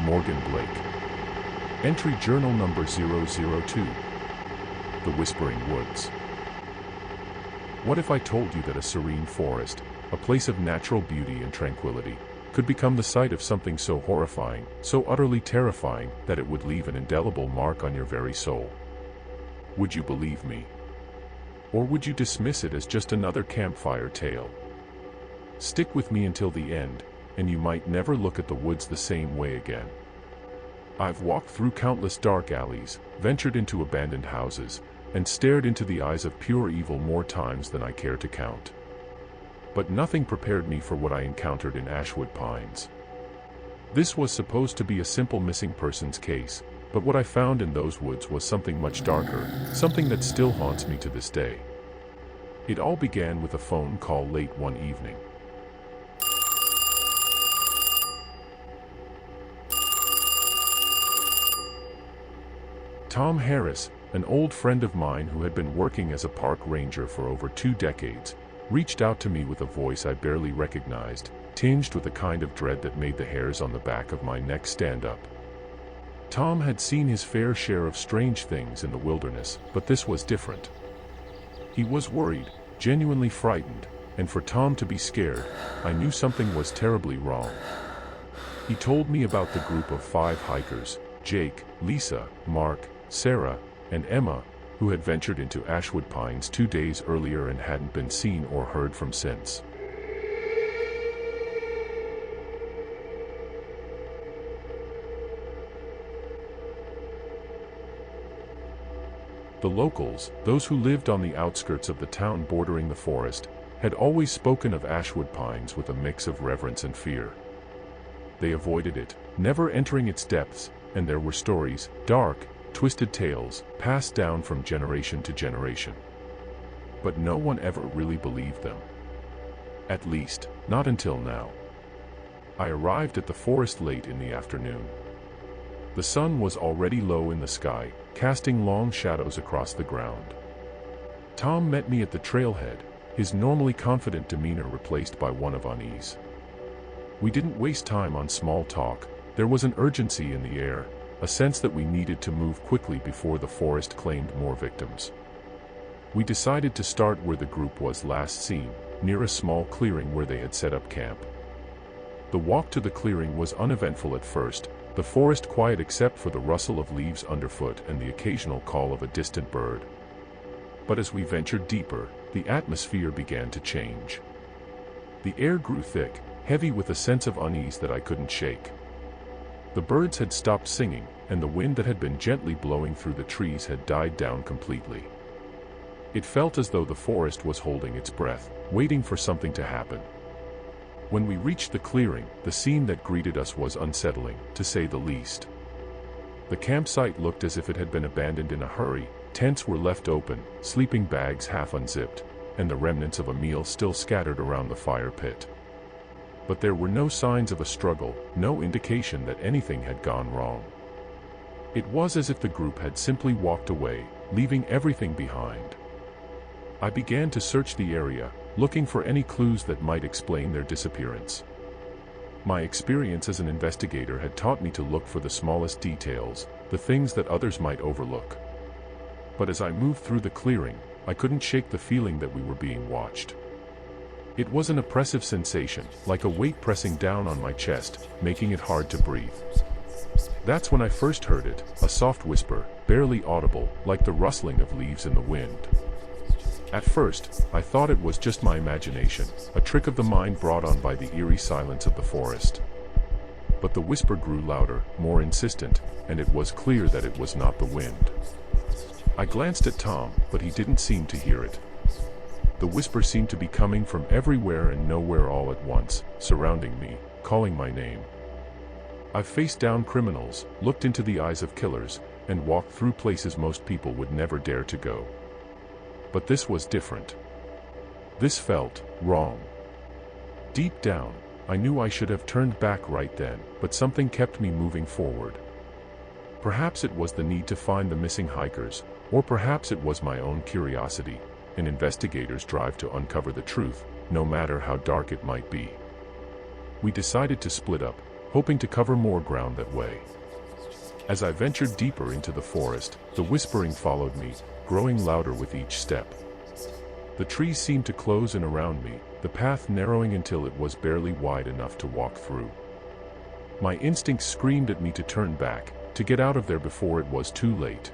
Morgan Blake. Entry Journal number 002. The Whispering Woods. What if I told you that a serene forest, a place of natural beauty and tranquility, could become the site of something so horrifying, so utterly terrifying, that it would leave an indelible mark on your very soul? Would you believe me? Or would you dismiss it as just another campfire tale? Stick with me until the end, and you might never look at the woods the same way again. I've walked through countless dark alleys, ventured into abandoned houses, and stared into the eyes of pure evil more times than I care to count. But nothing prepared me for what I encountered in Ashwood Pines. This was supposed to be a simple missing persons case, but what I found in those woods was something much darker, something that still haunts me to this day. It all began with a phone call late one evening. Tom Harris, an old friend of mine who had been working as a park ranger for over 2 decades, reached out to me with a voice I barely recognized, tinged with a kind of dread that made the hairs on the back of my neck stand up. Tom had seen his fair share of strange things in the wilderness, but this was different. He was worried, genuinely frightened, and for Tom to be scared, I knew something was terribly wrong. He told me about the group of 5 hikers, Jake, Lisa, Mark, Sarah, and Emma, who had ventured into Ashwood Pines 2 days earlier and hadn't been seen or heard from since. The locals, those who lived on the outskirts of the town bordering the forest, had always spoken of Ashwood Pines with a mix of reverence and fear. They avoided it, never entering its depths, and there were stories, dark, twisted tales, passed down from generation to generation. But no one ever really believed them. At least, not until now. I arrived at the forest late in the afternoon. The sun was already low in the sky, casting long shadows across the ground. Tom met me at the trailhead, his normally confident demeanor replaced by one of unease. We didn't waste time on small talk. There was an urgency in the air, a sense that we needed to move quickly before the forest claimed more victims. We decided to start where the group was last seen, near a small clearing where they had set up camp. The walk to the clearing was uneventful at first, the forest quiet except for the rustle of leaves underfoot and the occasional call of a distant bird. But as we ventured deeper, the atmosphere began to change. The air grew thick, heavy with a sense of unease that I couldn't shake. The birds had stopped singing, and the wind that had been gently blowing through the trees had died down completely. It felt as though the forest was holding its breath, waiting for something to happen. When we reached the clearing, the scene that greeted us was unsettling, to say the least. The campsite looked as if it had been abandoned in a hurry. Tents were left open, sleeping bags half unzipped, and the remnants of a meal still scattered around the fire pit. But there were no signs of a struggle, no indication that anything had gone wrong. It was as if the group had simply walked away, leaving everything behind. I began to search the area, looking for any clues that might explain their disappearance. My experience as an investigator had taught me to look for the smallest details, the things that others might overlook. But as I moved through the clearing, I couldn't shake the feeling that we were being watched. It was an oppressive sensation, like a weight pressing down on my chest, making it hard to breathe. That's when I first heard it, a soft whisper, barely audible, like the rustling of leaves in the wind. At first, I thought it was just my imagination, a trick of the mind brought on by the eerie silence of the forest. But the whisper grew louder, more insistent, and it was clear that it was not the wind. I glanced at Tom, but he didn't seem to hear it. The whisper seemed to be coming from everywhere and nowhere all at once, surrounding me, calling my name. I've faced down criminals, looked into the eyes of killers, and walked through places most people would never dare to go. But this was different. This felt wrong. Deep down, I knew I should have turned back right then, but something kept me moving forward. Perhaps it was the need to find the missing hikers, or perhaps it was my own curiosity, an investigator's drive to uncover the truth, no matter how dark it might be. We decided to split up, hoping to cover more ground that way. As I ventured deeper into the forest, the whispering followed me, growing louder with each step. The trees seemed to close in around me, the path narrowing until it was barely wide enough to walk through. My instincts screamed at me to turn back, to get out of there before it was too late.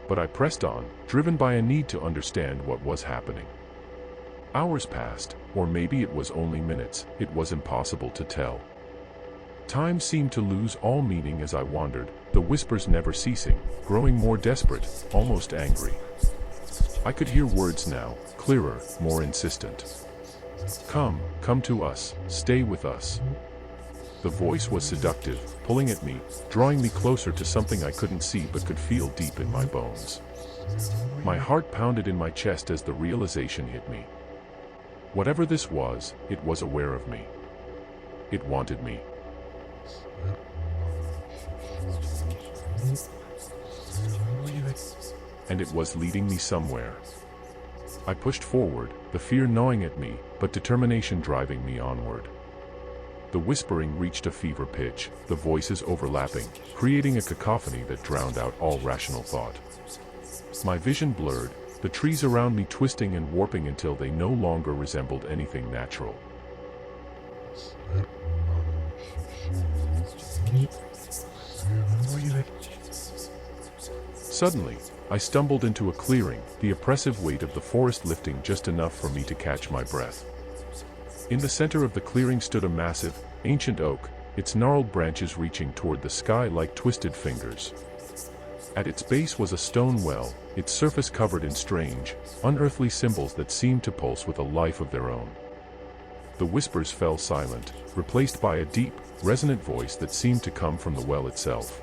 But I pressed on, driven by a need to understand what was happening. Hours passed, or maybe it was only minutes, it was impossible to tell. Time seemed to lose all meaning as I wandered, the whispers never ceasing, growing more desperate, almost angry. I could hear words now, clearer, more insistent. Come to us, stay with us. The voice was seductive, pulling at me, drawing me closer to something I couldn't see but could feel deep in my bones. My heart pounded in my chest as the realization hit me. Whatever this was, it was aware of me. It wanted me. And it was leading me somewhere. I pushed forward, the fear gnawing at me, but determination driving me onward. The whispering reached a fever pitch, the voices overlapping, creating a cacophony that drowned out all rational thought. My vision blurred, the trees around me twisting and warping until they no longer resembled anything natural. Suddenly, I stumbled into a clearing, the oppressive weight of the forest lifting just enough for me to catch my breath. In the center of the clearing stood a massive, ancient oak, its gnarled branches reaching toward the sky like twisted fingers. At its base was a stone well, its surface covered in strange, unearthly symbols that seemed to pulse with a life of their own. The whispers fell silent, replaced by a deep, resonant voice that seemed to come from the well itself.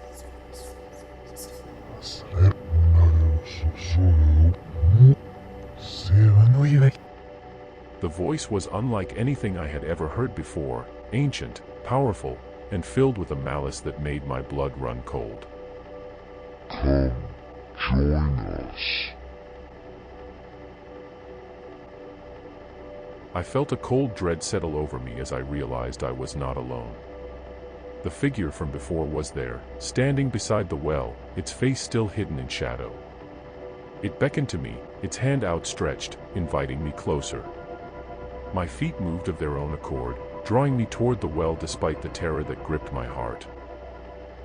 The voice was unlike anything I had ever heard before, ancient, powerful, and filled with a malice that made my blood run cold. Come, join us. I felt a cold dread settle over me as I realized I was not alone. The figure from before was there, standing beside the well, its face still hidden in shadow. It beckoned to me, its hand outstretched, inviting me closer. My feet moved of their own accord, drawing me toward the well despite the terror that gripped my heart.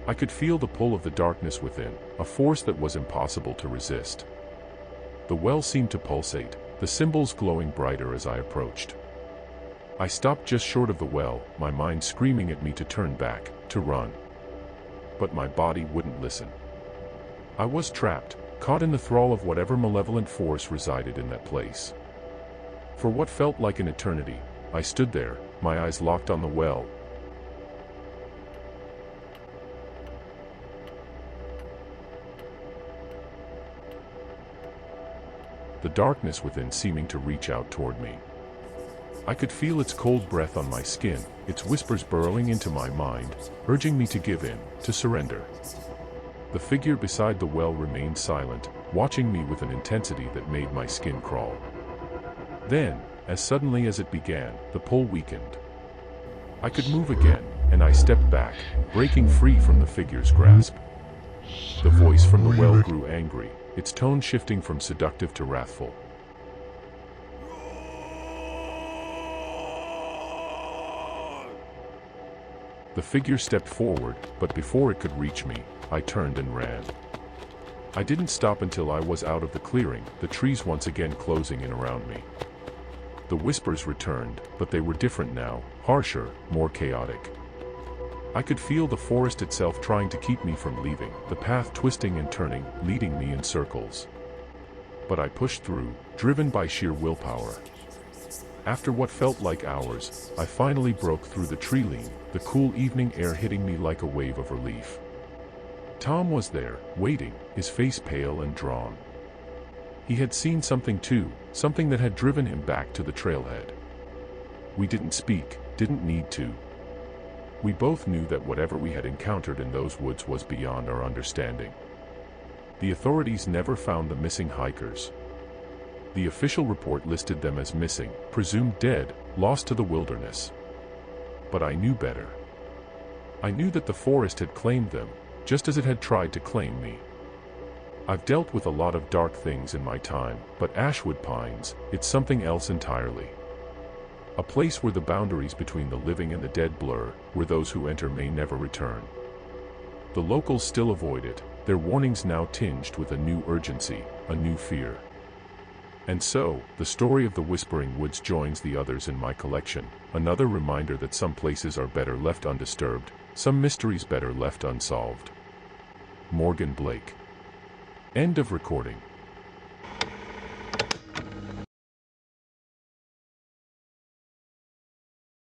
I could feel the pull of the darkness within, a force that was impossible to resist. The well seemed to pulsate, the symbols glowing brighter as I approached. I stopped just short of the well, my mind screaming at me to turn back, to run. But my body wouldn't listen. I was trapped, caught in the thrall of whatever malevolent force resided in that place. For what felt like an eternity, I stood there, my eyes locked on the well. The darkness within seeming to reach out toward me. I could feel its cold breath on my skin, its whispers burrowing into my mind, urging me to give in, to surrender. The figure beside the well remained silent, watching me with an intensity that made my skin crawl. Then, as suddenly as it began, the pull weakened. I could move again, and I stepped back, breaking free from the figure's grasp. The voice from the well grew angry, its tone shifting from seductive to wrathful. The figure stepped forward, but before it could reach me, I turned and ran. I didn't stop until I was out of the clearing, the trees once again closing in around me. The whispers returned, but they were different now, harsher, more chaotic. I could feel the forest itself trying to keep me from leaving, the path twisting and turning, leading me in circles. But I pushed through, driven by sheer willpower. After what felt like hours, I finally broke through the tree line, the cool evening air hitting me like a wave of relief. Tom was there, waiting, his face pale and drawn. He had seen something too, something that had driven him back to the trailhead. We didn't speak, didn't need to. We both knew that whatever we had encountered in those woods was beyond our understanding. The authorities never found the missing hikers. The official report listed them as missing, presumed dead, lost to the wilderness. But I knew better. I knew that the forest had claimed them, just as it had tried to claim me. I've dealt with a lot of dark things in my time, but Ashwood Pines, it's something else entirely. A place where the boundaries between the living and the dead blur, where those who enter may never return. The locals still avoid it, their warnings now tinged with a new urgency, a new fear. And so, the story of the Whispering Woods joins the others in my collection, another reminder that some places are better left undisturbed, some mysteries better left unsolved. Morgan Blake. End of recording.